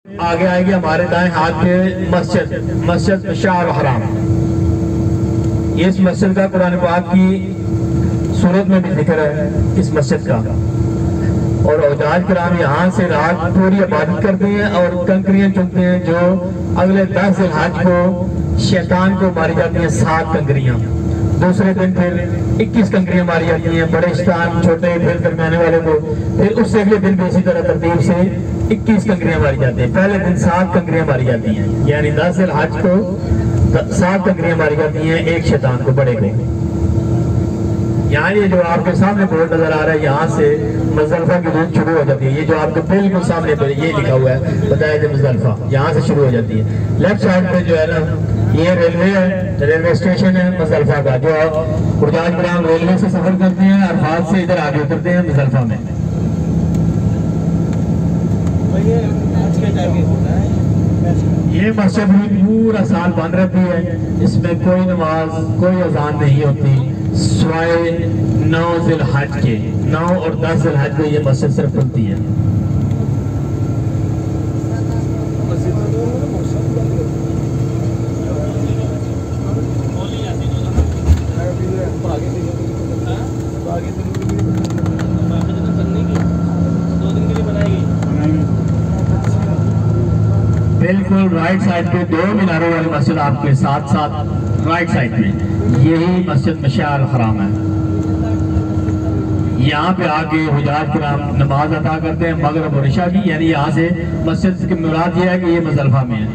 आगे आएगी हमारे दाएं हाथ पे मस्जिद मशार हराम। इस मस्जिद का कुरान पाक की सूरत में भी जिक्र है इस मस्जिद का। और औजाज कराम यहाँ से रात पूरी इबादत करते हैं और कंकरियां चुनते हैं जो अगले 10 ज़िलहज को शैतान को मारी जाती हैं 7 कंकरियां। दूसरे दिन फिर 21 कंकरियां मारी जाती हैं, बड़े शैतान छोटे फिर दरमियाने वाले को। फिर उससे अगले दिन भी इसी तरह तरतीब से 21 कंकरियां मारी जाती हैं। पहले दिन 7 कंकरियां मारी जाती हैं, यानी 10 ज़िलहज को 7 कंकरियां मारी जाती हैं एक शैतान को, बड़े को। यहाँ ये जो आपके सामने बोर्ड नजर आ रहा है, यहाँ से मुज़दलिफा की रूट शुरू हो जाती है। ये जो आपके बिल्कुल सामने पर ये लिखा हुआ है बताया थे मुज़दलिफा, यहाँ से शुरू हो जाती है। लेफ्ट साइड पे जो है ना ये रेलवे है, रेलवे स्टेशन है मुज़दलिफा का। जो आप हुजाज कराम रेलवे से सफर करते हैं अरफात से इधर आगे उतरते हैं मुज़दलिफा में। ये मस्जिद पूरा साल बंद रहती है, इसमें कोई नमाज कोई अजान नहीं होती सिवाय 9 ज़िलहज के। 9 और 10 ज़िलहज को ये मस्जिद सिर्फ खुलती है। बिल्कुल राइट साइड पे 2 मीनारों वाली मस्जिद आपके साथ साथ राइट साइड में यही मस्जिद मशार हराम है। यहाँ पे आके हुजाज कराम नमाज अदा करते हैं मगरिब और इशा की, यानी यहाँ से मस्जिद की मुराद ये है कि ये मुज़दलिफा में है।